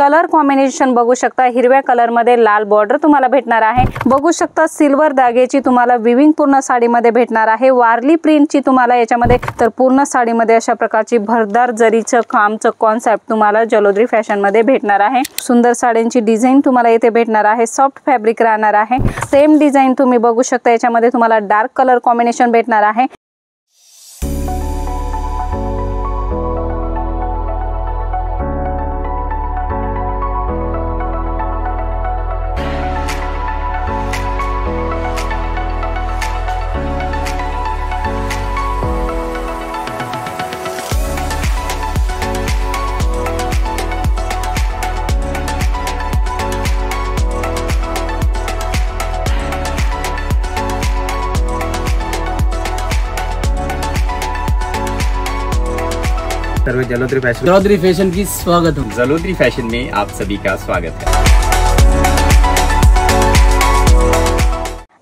Colour combination बघू शकता, हिरव्या कलर मध्ये लाल बॉर्डर तुम्हाला भेटणार आहे। बघू शकता सिल्वर धाग्याची तुम्हाला विविंग पूर्ण साडीमध्ये भेटणार आहे। वारली प्रिंटची तुम्हाला याच्यामध्ये तर पूर्ण साडीमध्ये अशा प्रकारची भरदार जरीचं कामचं कॉन्सेप्ट तुम्हाला जलोदरी फॅशन मध्ये भेटणार आहे। सुंदर साड्यांची डिझाइन तुम्हाला इथे भेटणार आहे। सॉफ्ट फॅब्रिक राहणार आहे। सेम डिझाइन तुम्ही बघू शकता, याच्यामध्ये तुम्हाला डार्क कलर कॉम्बिनेशन भेटणार आहे। सर्व जलोदरी फैशन की स्वागत हो। जलोदरी फैशन में आप सभी का स्वागत है।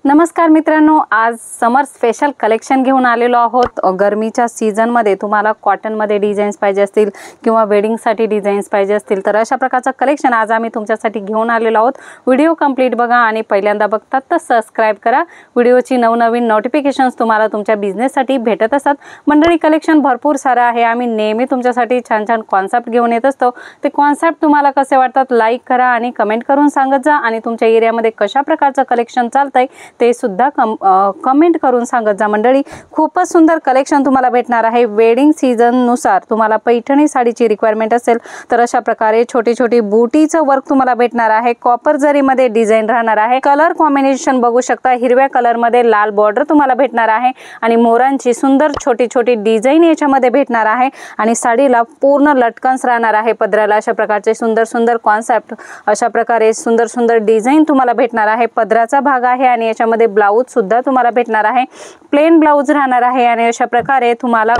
नमस्कार मित्रांनो, आज समर स्पेशल कलेक्शन घेऊन आलेलो आहोत। गरमीच्या सीझन मध्ये तुम्हाला कॉटन मध्ये डिझाईन्स पाहिजे असतील किंवा वेडिंग साठी डिझाईन्स पाहिजे असतील तर अशा प्रकारचं कलेक्शन आज आम्ही तुमच्यासाठी घेऊन आलेलो आहोत। व्हिडिओ कंप्लीट बघा आणि पहिल्यांदा बघतात तर सबस्क्राइब करा। व्हिडिओची नवनवीन नोटिफिकेशन्स तुम्हाला तुमच्या बिझनेस साठी भेटत असतात। मंडळी कलेक्शन भरपूर सारे आहे। आम्ही नेहमी तुमच्यासाठी छान छान कॉन्सेप्ट घेऊन येत असतो। ते कॉन्सेप्ट तुम्हाला कसे वाटतात लाईक करा आणि कमेंट करून सांगत जा आणि तुमच्या एरियामध्ये कशा प्रकारचं कलेक्शन चालतंय ते सुद्धा कमेंट करून सांगत जा। मंडळी खूपच सुंदर कलेक्शन तुम्हाला भेटणार आहे। वेडिंग सीझन नुसार तुम्हाला पैठणी साडीची रिक्वायरमेंट असेल तर अशा प्रकारे छोटी छोटी बूटीचं वर्क तुम्हाला भेटणार आहे। कॉपर जरी मध्ये डिझाइन राहणार आहे। कलर कॉम्बिनेशन बघू शकता, हिरव्या कलर मध्ये लाल बॉर्डर तुम्हाला भेटणार आहे आणि मोरांची सुंदर छोटी छोटी डिझाइन याच्यामध्ये भेटणार आहे आणि साडीला पूर्ण लटकन्स राहणार आहे। पदराला अशा प्रकारचे सुंदर सुंदर कॉन्सेप्ट, अशा प्रकारे सुंदर सुंदर डिझाइन तुम्हाला भेटणार आहे। पदराचा भाग आहे आणि याच्यामध्ये ब्लाउज सुद्धा तुम्हाला भेटणार आहे। प्लेन ब्लाउज राहणार आहे आणि अशा प्रकारे तुम्हाला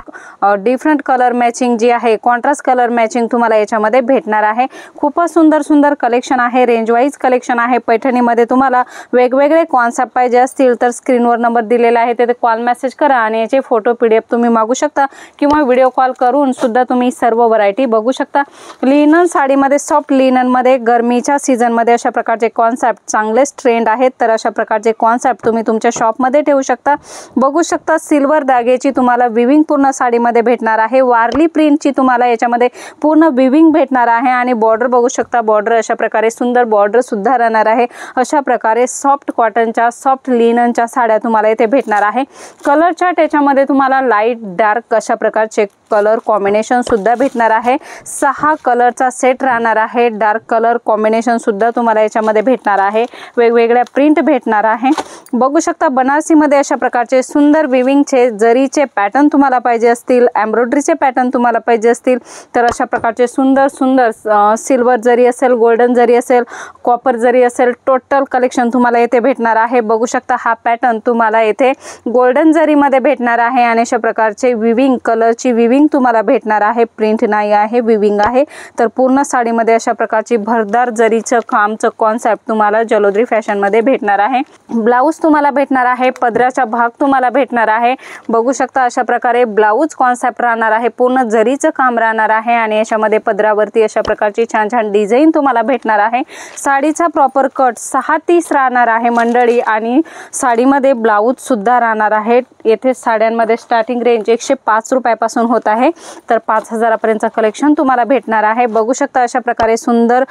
डिफरंट कलर मॅचिंग जी आहे, कॉन्ट्रास्ट कलर मॅचिंग तुम्हाला याच्यामध्ये भेटणार आहे। खूपच सुंदर सुंदर कलेक्शन आहे। रेंज वाईज कलेक्शन आहे। पैठणीमध्ये तुम्हाला वेगवेगळे कॉन्सेप्ट पाहिजे असतील तर स्क्रीनवर नंबर दिलेला आहे, ते कॉल मेसेज करा आणि याचे फोटो PDF तुम्ही मागू शकता किंवा व्हिडिओ कॉल करून सुद्धा तुम्ही सर्व व्हरायटी बघू शकता। लिनन साडीमध्ये, सॉफ्ट लिनन मध्ये गरमीच्या सीझन मध्ये अशा प्रकारचे कॉन्सेप्ट चांगलेच ट्रेंड आहेत। तर अशा प्रकारचे कॉन्सेप्ट तुम्ही तुमच्या शॉप मध्ये ठेवू शकता। बघू शकता सिल्वर धाग्याची तुम्हाला विविंग पूर्ण साडीमध्ये भेटणार आहे। वारली प्रिंटची तुम्हाला याच्यामध्ये पूर्ण विविंग भेटणार आहे आणि बॉर्डर बघू शकता, बॉर्डर अशा प्रकारे सुंदर बॉर्डर सुद्धा राहणार आहे। अशा प्रकारे सॉफ्ट कॉटनच्या, सॉफ्ट लिननच्या साड्या तुम्हाला इथे भेटणार आहे। कलर चार्ट याच्यामध्ये तुम्हाला लाईट डार्क अशा प्रकारचे कलर कॉम्बिनेशन सुद्धा भेटणार आहे। 6 कलरचा सेट राहणार आहे। डार्क कलर कॉम्बिनेशन सुद्धा तुम्हाला याच्यामध्ये भेटणार आहे। वेगवेगळ्या प्रिंट भेटणार आहे। बघू शकता बनारसी मध्ये अशा प्रकारचे सुंदर विविंगचे जरीचे पॅटर्न तुम्हाला पाहिजे असतील, एम्ब्रॉयडरीचे पॅटर्न तुम्हाला पाहिजे असतील तर अशा प्रकारचे सुंदर सुंदर सिल्वर जरी असेल, गोल्डन जरी असेल, कॉपर जरी असेल, टोटल कलेक्शन तुम्हाला येथे भेटणार आहे। बघू शकता हा पॅटर्न तुम्हाला येथे गोल्डन जरी मध्ये भेटणार आहे आणि अशा प्रकारचे विविंग कलरची विविंग तुम्हाला भेटणार आहे। प्रिंट नाही आहे, विविंग आहे। तर पूर्ण साडीमध्ये अशा प्रकारची भरदार जरीचं कामचं कॉन्सेप्ट तुम्हाला जलोदरी फॅशन मध्ये भेटणार आहे। ब्लाउज तुम्हाला भेटणार आहे। पदराचा भाग तुम्हाला भेटणार आहे। बघू शकता अशा प्रकारे ब्लाउज कॉन्सेप्ट राहणार आहे। पूर्ण जरीचं काम राहणार आहे आणि याच्यामध्ये पदरावरती अशा प्रकारची छान छान डिझाइन तुम्हाला भेटणार आहे। साडीचा प्रॉपर कट 6:30 राहणार आहे मंडळी आणि साडीमध्ये ब्लाउज सुद्धा राहणार आहे। येथे साड्यांमध्ये स्टार्टिंग रेंज 105 रुपयापासून होत आहे तर 5000 पर्यंतचं कलेक्शन तुम्हाला भेटणार आहे। बघू शकता अशा प्रकारे सुंदर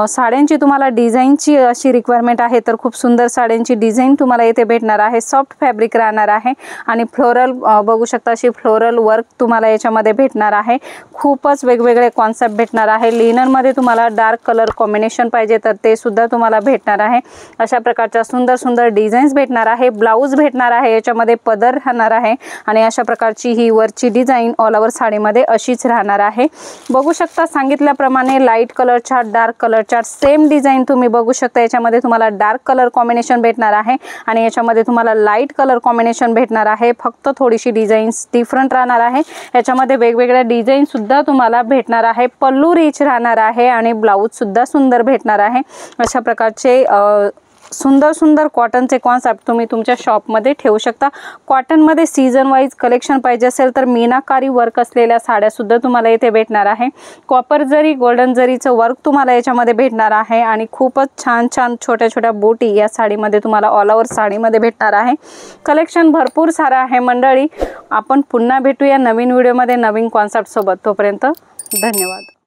साड्यांची तुम्हाला डिझाइनची अशी रिक्वायरमेंट आहे तर खूप सुंदर साड्यांची डिझाइन तुम्हाला येथे भेटणार आहे। सॉफ्ट फॅब्रिक राहणार आहे आणि फ्लोरल बघू शकता अशी फ्लोरल वर्क तुम्हाला याच्यामध्ये भेटणार आहे। खूपच वेगवेगळे कॉन्सेप्ट भेटणार आहे। लिनन मध्ये तुम्हाला डार्क कलर कॉम्बिनेशन पाहिजे तर ते सुद्धा तुम्हाला भेटणार आहे। अशा प्रकारच्या सुंदर सुंदर डिझाईन्स भेटणार आहे। ब्लाउज भेटणार आहे, याच्यामध्ये पदर राहणार आहे आणि अशा प्रकारची ही वरची डिझाइन ऑल ओव्हर साडीमध्ये अशीच राहणार आहे। बघू शकता सांगितल्याप्रमाणे लाईट कलरच्या, डार्क कलरच्या सेम डिझाइन तुम्ही बघू शकता। याच्यामध्ये तुम्हाला डार्क कलर कॉम्बिनेशन भेटणार आहे आणि याच्यामध्ये तुम्हाला लाईट कलर कॉम्बिनेशन भेटणार आहे। फक्त थोडीशी डिझाईन्स डिफरंट राहणार आहे। याच्यामध्ये वेगवेगळ्या डिझाइन सुद्धा तुम्हाला भेटणार आहे। पल्लू रिच राहणार आहे आणि ब्लाउज सुद्धा सुंदर भेटणार आहे। अशा प्रकारचे सुंदर सुंदर कॉटनचे कॉन्सेप्ट तुम्ही तुमच्या शॉपमध्ये ठेवू शकता। कॉटनमध्ये सीझन वाईज कलेक्शन पाहिजे असेल तर मीनाकारी वर्क असलेल्या साड्यासुद्धा तुम्हाला इथे भेटणार आहे। कॉपर जरी गोल्डन जरीचं वर्क तुम्हाला याच्यामध्ये भेटणार आहे आणि खूपच छान छान छोट्या छोट्या बोटी या साडीमध्ये तुम्हाला ऑल ओव्हर साडीमध्ये भेटणार आहे। कलेक्शन भरपूर सारं आहे मंडळी। आपण पुन्हा भेटूया नवीन व्हिडिओमध्ये नवीन कॉन्सेप्ट सोबत। तोपर्यंत धन्यवाद।